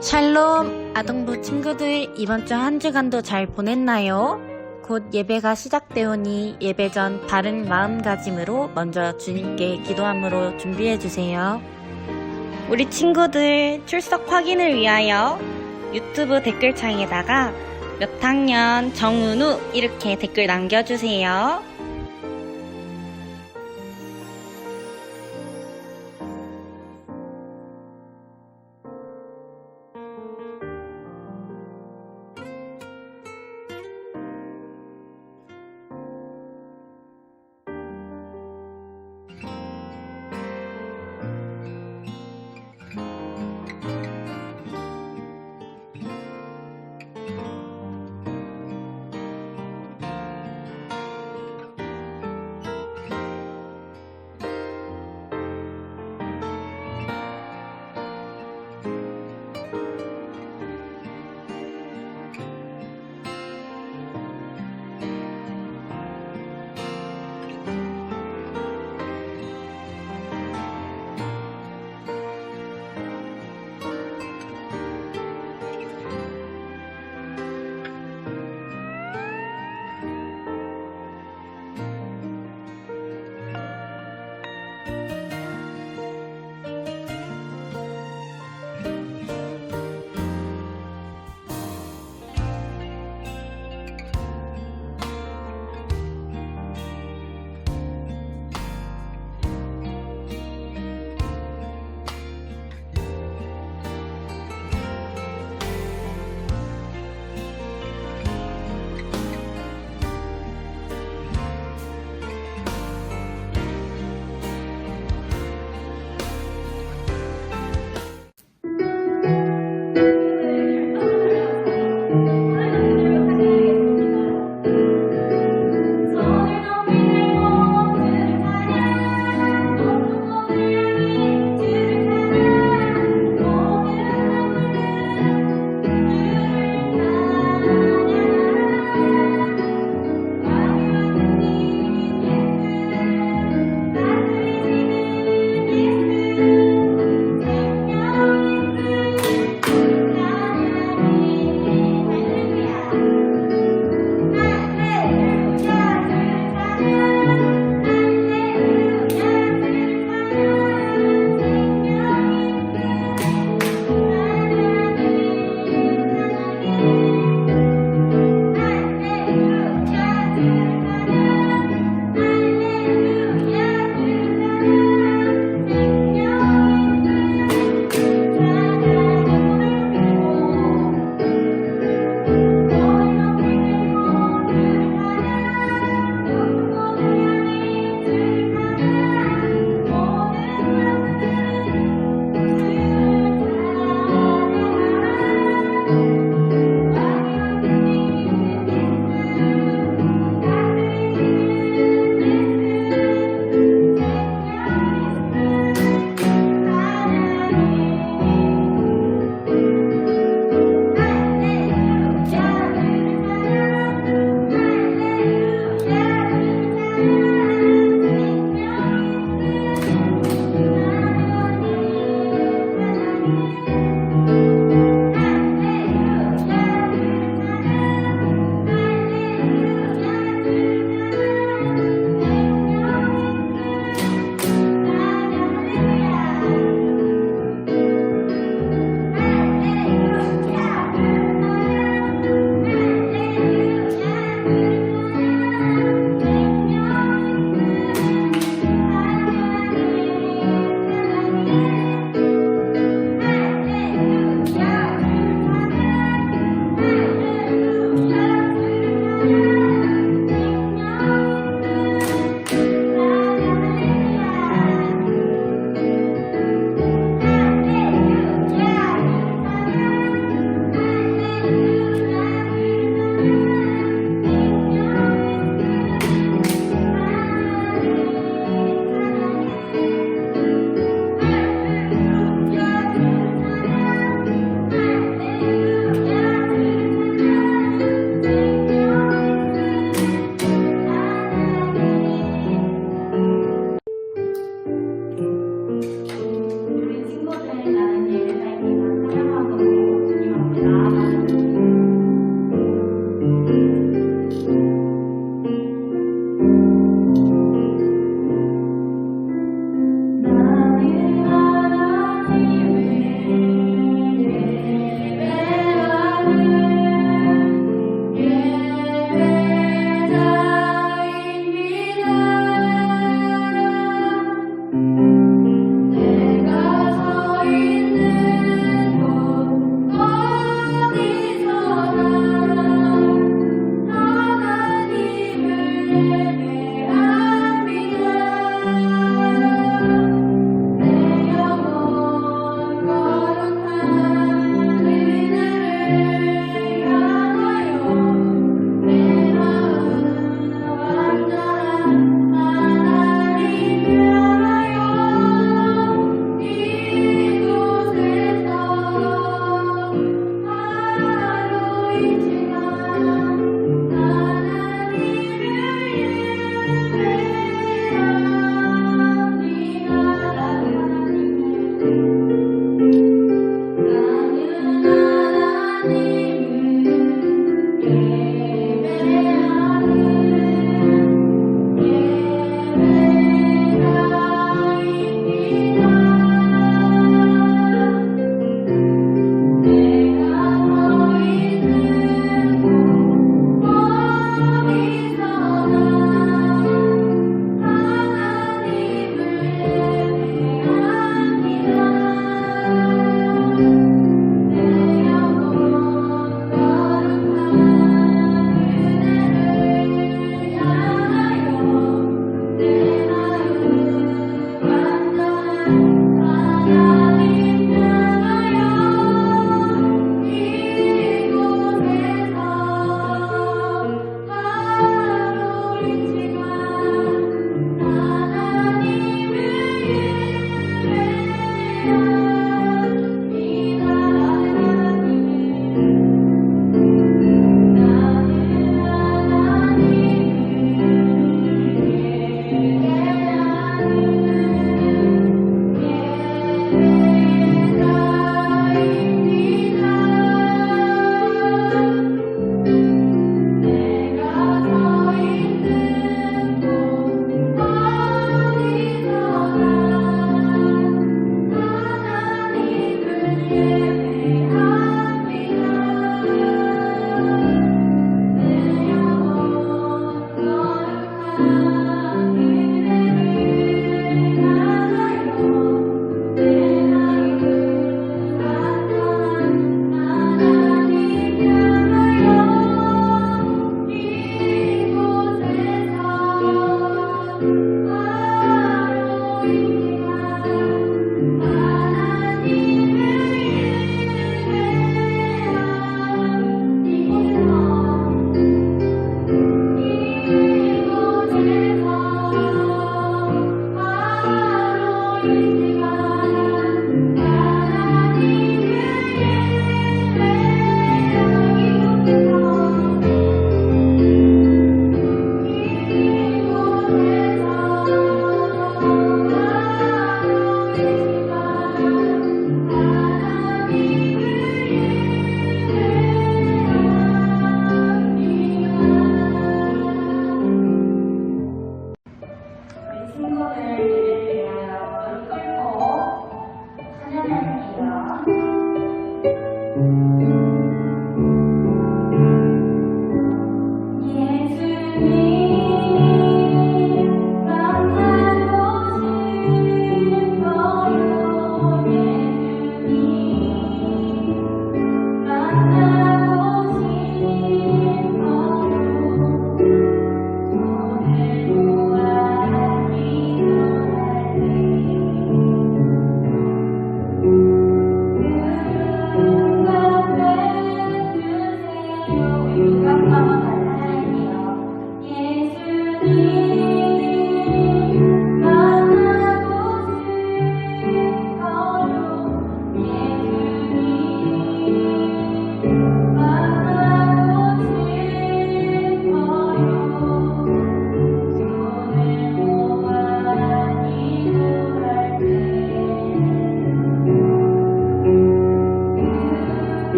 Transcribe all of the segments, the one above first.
샬롬 아동부 친구들, 이번 주 한 주간도 잘 보냈나요? 곧 예배가 시작되오니 예배 전 바른 마음가짐으로 먼저 주님께 기도함으로 준비해주세요. 우리 친구들 출석 확인을 위하여 유튜브 댓글창에다가 몇 학년 정은우 이렇게 댓글 남겨주세요.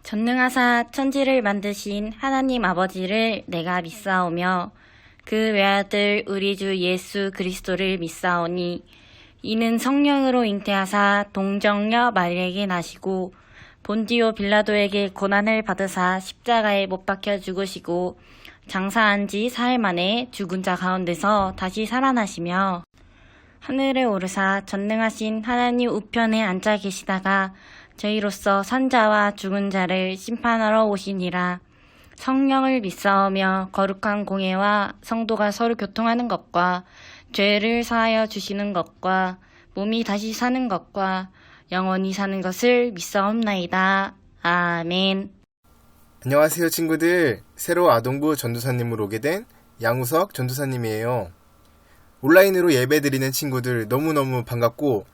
전능하사 천지를 만드신 하나님 아버지를 내가 믿사오며 그 외아들 우리 주 예수 그리스도를 믿사오니 이는 성령으로 잉태하사 동정녀 마리에게 나시고 본디오 빌라도에게 고난을 받으사 십자가에 못 박혀 죽으시고 장사한 지 사흘 만에 죽은 자 가운데서 다시 살아나시며 하늘에 오르사 전능하신 하나님 우편에 앉아 계시다가 저희로서 산자와 죽은 자를 심판하러 오시니라. 성령을 믿사오며 거룩한 공예와 성도가 서로 교통하는 것과 죄를 사하여 주시는 것과 몸이 다시 사는 것과 영원히 사는 것을 믿사옵나이다. 아멘. 안녕하세요 친구들. 새로 아동부 전도사님으로 오게 된 양우석 전도사님이에요. 온라인으로 예배드리는 친구들 너무너무 반갑고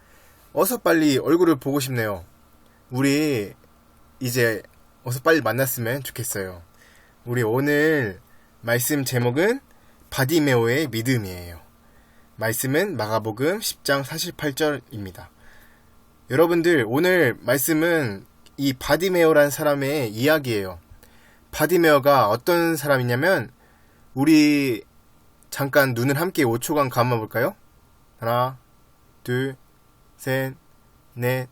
어서 빨리 얼굴을 보고 싶네요. 우리 이제 어서 빨리 만났으면 좋겠어요. 우리 오늘 말씀 제목은 바디메오의 믿음이에요. 말씀은 마가복음 10장 48절입니다. 여러분들 오늘 말씀은 이 바디메오라는 사람의 이야기예요. 바디메오가 어떤 사람이냐면 우리 잠깐 눈을 함께 5초간 감아볼까요? 하나, 둘, 셋, 넷,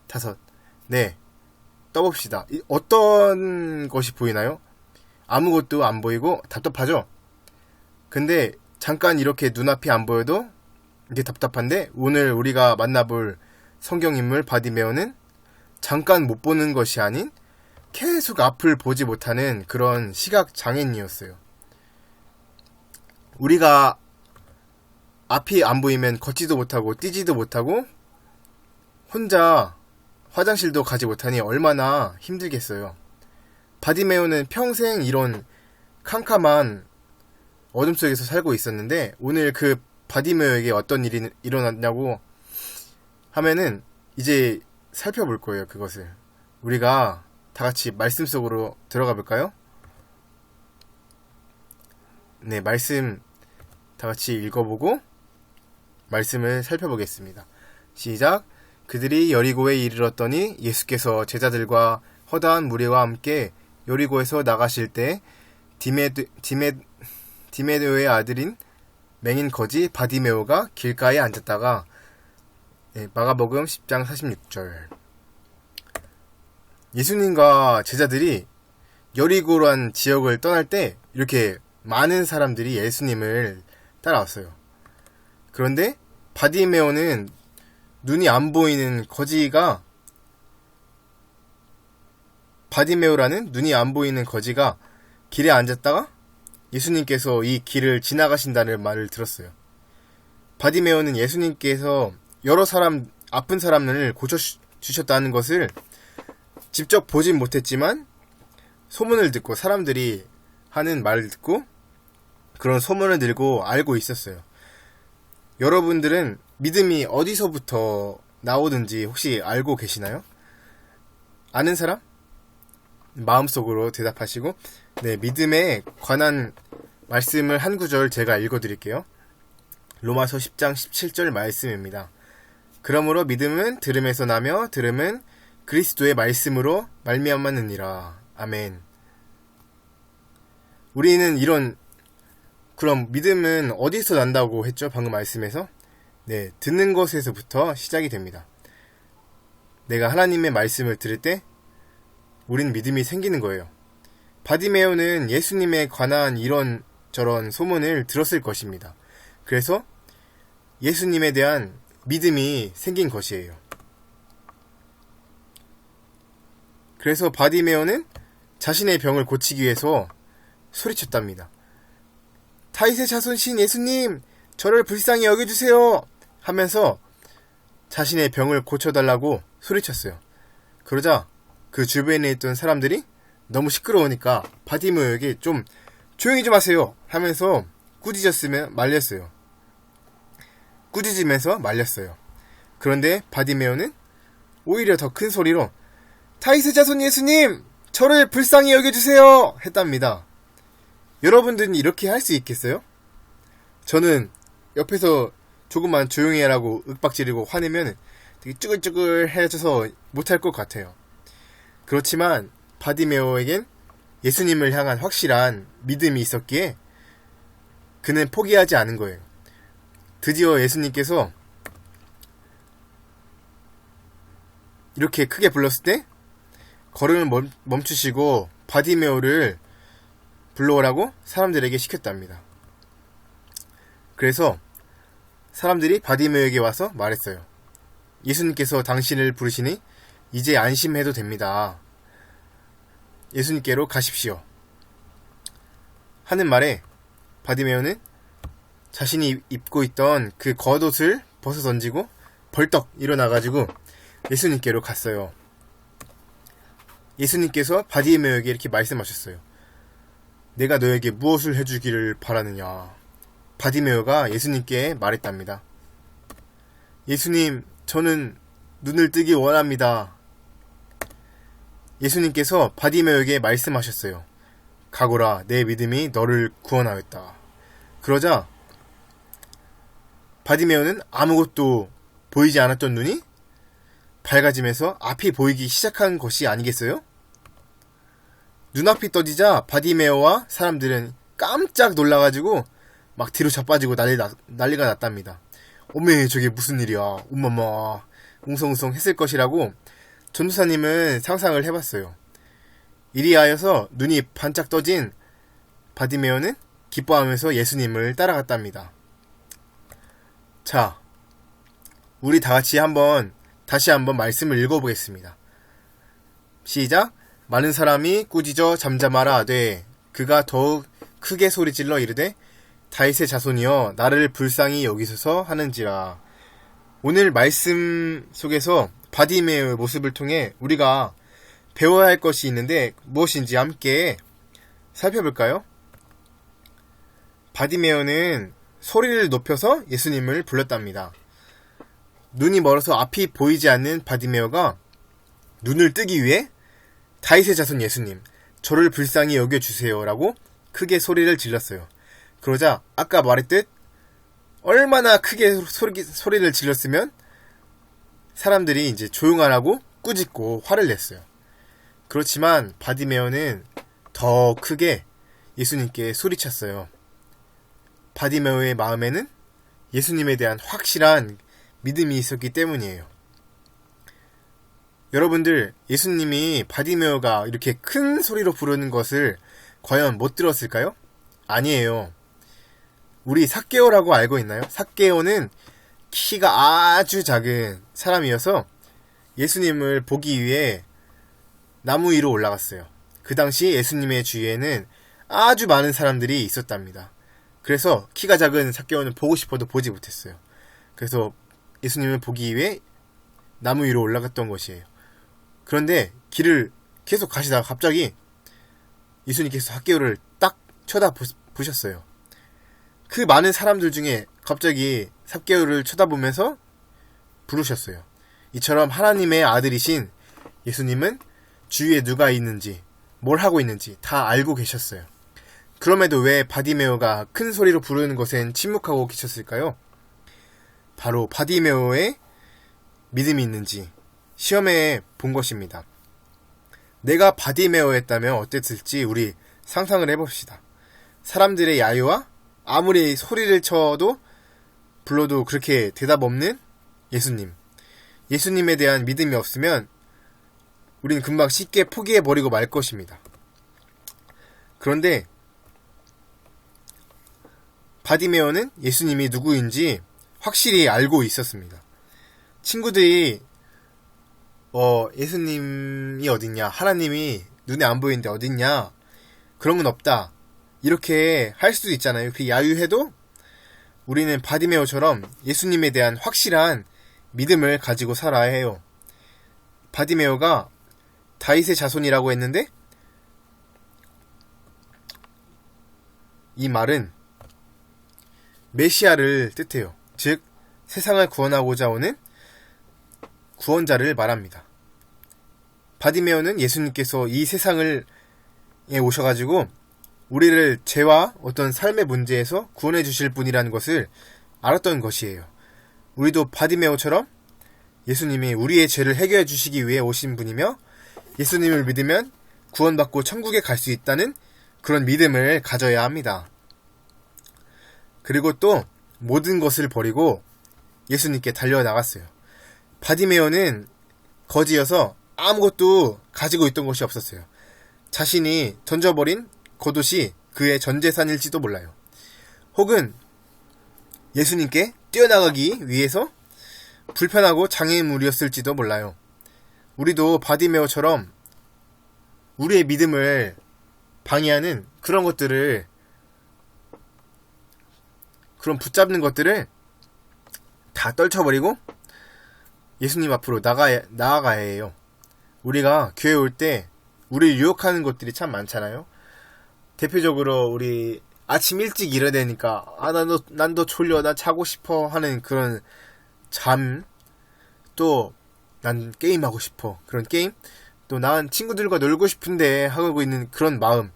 다섯. 네, 떠봅시다. 어떤 것이 보이나요? 아무것도 안 보이고 답답하죠? 근데 잠깐 이렇게 눈앞이 안 보여도 이게 답답한데 오늘 우리가 만나볼 성경인물 바디메오는 잠깐 못 보는 것이 아닌 계속 앞을 보지 못하는 그런 시각장애인이었어요. 우리가 앞이 안 보이면 걷지도 못하고 뛰지도 못하고 혼자 화장실도 가지 못하니 얼마나 힘들겠어요. 바디메오는 평생 이런 캄캄한 어둠 속에서 살고 있었는데 오늘 그 바디메오에게 어떤 일이 일어났냐고 하면은 이제 살펴볼 거예요. 그것을 우리가 다 같이 말씀 속으로 들어가 볼까요? 네, 말씀 다 같이 읽어보고 말씀을 살펴보겠습니다. 시작. 그들이 여리고에 이르렀더니 예수께서 제자들과 허다한 무리와 함께 여리고에서 나가실 때 디메데오의 아들인 맹인 거지 바디메오가 길가에 앉았다가 마가복음 10장 46절. 예수님과 제자들이 여리고란 지역을 떠날 때 이렇게 많은 사람들이 예수님을 따라왔어요. 그런데 바디메오는 눈이 안 보이는 거지가 바디메오라는 눈이 안 보이는 거지가 길에 앉았다가 예수님께서 이 길을 지나가신다는 말을 들었어요. 바디메오는 예수님께서 여러 사람 아픈 사람을 고쳐주셨다는 것을 직접 보진 못했지만 소문을 듣고 사람들이 하는 말을 듣고 그런 소문을 들고 알고 있었어요. 여러분들은 믿음이 어디서부터 나오든지 혹시 알고 계시나요? 아는 사람? 마음속으로 대답하시고 네, 믿음에 관한 말씀을 한 구절 제가 읽어드릴게요. 로마서 10장 17절 말씀입니다. 그러므로 믿음은 들음에서 나며 들음은 그리스도의 말씀으로 말미암았느니라. 아멘. 우리는 그럼 믿음은 어디서 난다고 했죠? 방금 말씀에서? 네, 듣는 것에서부터 시작이 됩니다. 내가 하나님의 말씀을 들을 때 우린 믿음이 생기는 거예요. 바디메오는 예수님에 관한 이런저런 소문을 들었을 것입니다. 그래서 예수님에 대한 믿음이 생긴 것이에요. 그래서 바디메오는 자신의 병을 고치기 위해서 소리쳤답니다. 다윗의 자손신 예수님, 저를 불쌍히 여겨주세요 하면서 자신의 병을 고쳐달라고 소리쳤어요. 그러자 그 주변에 있던 사람들이 너무 시끄러우니까 바디메오에게 좀 조용히 좀 하세요 하면서 꾸짖으면서 말렸어요. 그런데 바디메오는 오히려 더 큰 소리로 다윗의 자손 예수님, 저를 불쌍히 여겨주세요 했답니다. 여러분들은 이렇게 할 수 있겠어요? 저는 옆에서 조금만 조용히 하라고 윽박지르고 화내면 되게 쭈글쭈글해져서 못할 것 같아요. 그렇지만 바디메오에겐 예수님을 향한 확실한 믿음이 있었기에 그는 포기하지 않은 거예요. 드디어 예수님께서 이렇게 크게 불렀을 때 걸음을 멈추시고 바디메오를 불러오라고 사람들에게 시켰답니다. 그래서 사람들이 바디메오에게 와서 말했어요. 예수님께서 당신을 부르시니 이제 안심해도 됩니다. 예수님께로 가십시오. 하는 말에 바디메오는 자신이 입고 있던 그 겉옷을 벗어 던지고 벌떡 일어나가지고 예수님께로 갔어요. 예수님께서 바디메오에게 이렇게 말씀하셨어요. 내가 너에게 무엇을 해주기를 바라느냐. 바디메오가 예수님께 말했답니다. 예수님, 저는 눈을 뜨기 원합니다. 예수님께서 바디메오에게 말씀하셨어요. 가거라, 내 믿음이 너를 구원하였다. 그러자 바디메오는 아무것도 보이지 않았던 눈이 밝아지면서 앞이 보이기 시작한 것이 아니겠어요? 눈앞이 떠지자 바디메오와 사람들은 깜짝 놀라가지고 막 뒤로 자빠지고 난리가 났답니다. 어메, 저게 무슨 일이야. 엄마마 웅성웅성 했을 것이라고 전도사님은 상상을 해봤어요. 이리하여서 눈이 반짝 떠진 바디메오는 기뻐하면서 예수님을 따라갔답니다. 자, 우리 다같이 다시 한번 말씀을 읽어보겠습니다. 시작. 많은 사람이 꾸짖어 잠잠하라 하되 그가 더욱 크게 소리질러 이르되 다윗의 자손이여 나를 불쌍히 여기소서 하는지라. 오늘 말씀 속에서 바디메오의 모습을 통해 우리가 배워야 할 것이 있는데 무엇인지 함께 살펴볼까요? 바디메오는 소리를 높여서 예수님을 불렀답니다. 눈이 멀어서 앞이 보이지 않는 바디메오가 눈을 뜨기 위해 다윗의 자손 예수님, 저를 불쌍히 여겨주세요 라고 크게 소리를 질렀어요. 그러자 아까 말했듯 얼마나 크게 소리를 질렀으면 사람들이 이제 조용하라고 꾸짖고 화를 냈어요. 그렇지만 바디메오는 더 크게 예수님께 소리쳤어요. 바디메오의 마음에는 예수님에 대한 확실한 믿음이 있었기 때문이에요. 여러분들, 예수님이 바디메오가 이렇게 큰 소리로 부르는 것을 과연 못 들었을까요? 아니에요. 우리 삭개오라고 알고 있나요? 삭개오는 키가 아주 작은 사람이어서 예수님을 보기 위해 나무 위로 올라갔어요. 그 당시 예수님의 주위에는 아주 많은 사람들이 있었답니다. 그래서 키가 작은 삭개오는 보고 싶어도 보지 못했어요. 그래서 예수님을 보기 위해 나무 위로 올라갔던 것이에요. 그런데 길을 계속 가시다가 갑자기 예수님께서 삭개오를 딱 쳐다보셨어요. 그 많은 사람들 중에 갑자기 삭개오를 쳐다보면서 부르셨어요. 이처럼 하나님의 아들이신 예수님은 주위에 누가 있는지 뭘 하고 있는지 다 알고 계셨어요. 그럼에도 왜 바디메오가 큰 소리로 부르는 것엔 침묵하고 계셨을까요? 바로 바디메오의 믿음이 있는지 시험해 본 것입니다. 내가 바디메오였다면 어땠을지 우리 상상을 해봅시다. 사람들의 야유와 아무리 소리를 쳐도 불러도 그렇게 대답 없는 예수님. 예수님에 대한 믿음이 없으면 우린 금방 쉽게 포기해버리고 말 것입니다. 그런데 바디메오는 예수님이 누구인지 확실히 알고 있었습니다. 친구들이 예수님이 어딨냐, 하나님이 눈에 안 보이는데 어딨냐, 그런 건 없다, 이렇게 할 수도 있잖아요. 그 야유해도 우리는 바디메오처럼 예수님에 대한 확실한 믿음을 가지고 살아야 해요. 바디메오가 다윗의 자손이라고 했는데 이 말은 메시아를 뜻해요. 즉 세상을 구원하고자 오는 구원자를 말합니다. 바디메오는 예수님께서 이 세상에 오셔가지고 우리를 죄와 어떤 삶의 문제에서 구원해 주실 분이라는 것을 알았던 것이에요. 우리도 바디메오처럼 예수님이 우리의 죄를 해결해 주시기 위해 오신 분이며 예수님을 믿으면 구원받고 천국에 갈 수 있다는 그런 믿음을 가져야 합니다. 그리고 또 모든 것을 버리고 예수님께 달려나갔어요. 바디메오는 거지여서 아무것도 가지고 있던 것이 없었어요. 자신이 던져버린 겉옷이 그의 전재산일지도 몰라요. 혹은 예수님께 뛰어나가기 위해서 불편하고 장애물이었을지도 몰라요. 우리도 바디메오처럼 우리의 믿음을 방해하는 그런 것들을, 그런 붙잡는 것들을 다 떨쳐버리고 예수님 앞으로 나아가야 해요. 우리가 교회 올 때 우리를 유혹하는 것들이 참 많잖아요. 대표적으로 우리 아침 일찍 일어야 되니까 난 더 졸려, 나 자고 싶어 하는 그런 잠, 또 난 게임하고 싶어 그런 게임, 또 난 친구들과 놀고 싶은데 하고 있는 그런 마음,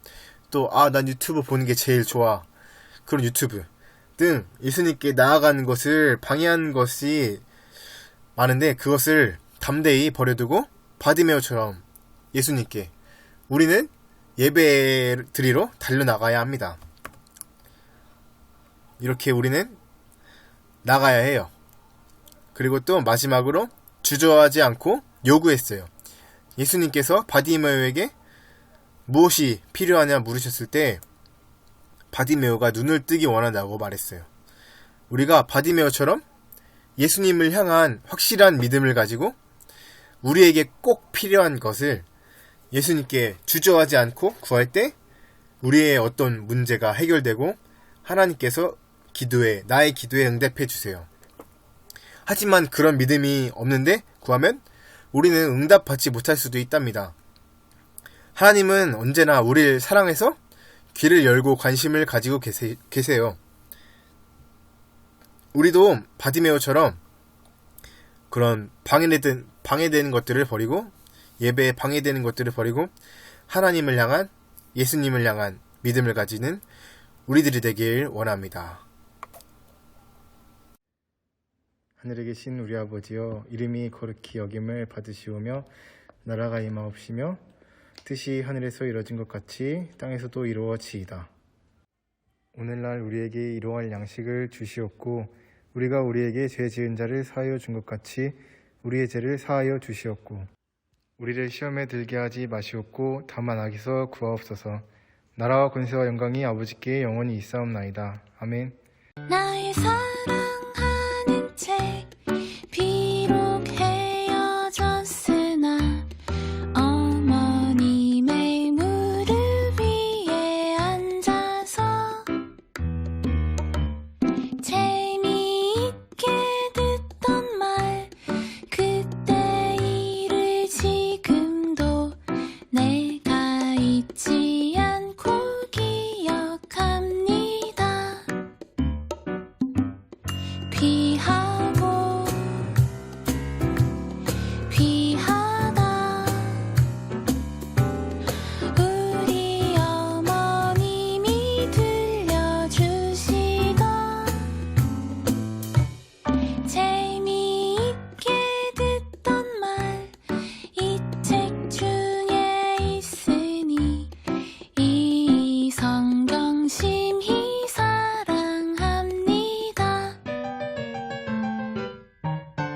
또 난 유튜브 보는 게 제일 좋아 그런 유튜브 등 예수님께 나아가는 것을 방해하는 것이 많은데 그것을 담대히 버려두고 바디메오처럼 예수님께 우리는 예배 드리러 달려나가야 합니다. 이렇게 우리는 나가야 해요. 그리고 또 마지막으로 주저하지 않고 요구했어요. 예수님께서 바디메오에게 무엇이 필요하냐 물으셨을 때 바디메오가 눈을 뜨기 원한다고 말했어요. 우리가 바디메오처럼 예수님을 향한 확실한 믿음을 가지고 우리에게 꼭 필요한 것을 예수님께 주저하지 않고 구할 때 우리의 어떤 문제가 해결되고 하나님께서 나의 기도에 응답해 주세요. 하지만 그런 믿음이 없는데 구하면 우리는 응답받지 못할 수도 있답니다. 하나님은 언제나 우리를 사랑해서 귀를 열고 관심을 가지고 계세요. 우리도 바디메오처럼 그런 방해되는 것들을 버리고, 예배에 방해되는 것들을 버리고 하나님을 향한, 예수님을 향한 믿음을 가지는 우리들이 되길 원합니다. 하늘에 계신 우리 아버지여, 이름이 거룩히 여김을 받으시오며 나라가 임하옵시며 뜻이 하늘에서 이루어진 것 같이 땅에서도 이루어지이다. 오늘날 우리에게 일용할 양식을 주시옵고 우리가 우리에게 죄 지은 자를 사하여 준 것 같이 우리의 죄를 사하여 주시옵고 우리를 시험에 들게 하지 마시옵고 다만 악에서 구하옵소서. 나라와 권세와 영광이 아버지께 영원히 있사옵나이다. 아멘. 나의 사랑하는 채 비록 헤어졌으나 어머님의 무릎 위에 앉아서 재미있게 듣던 말 그때 일을 지금도 내가 잊지 않고 기억합니다. 귀한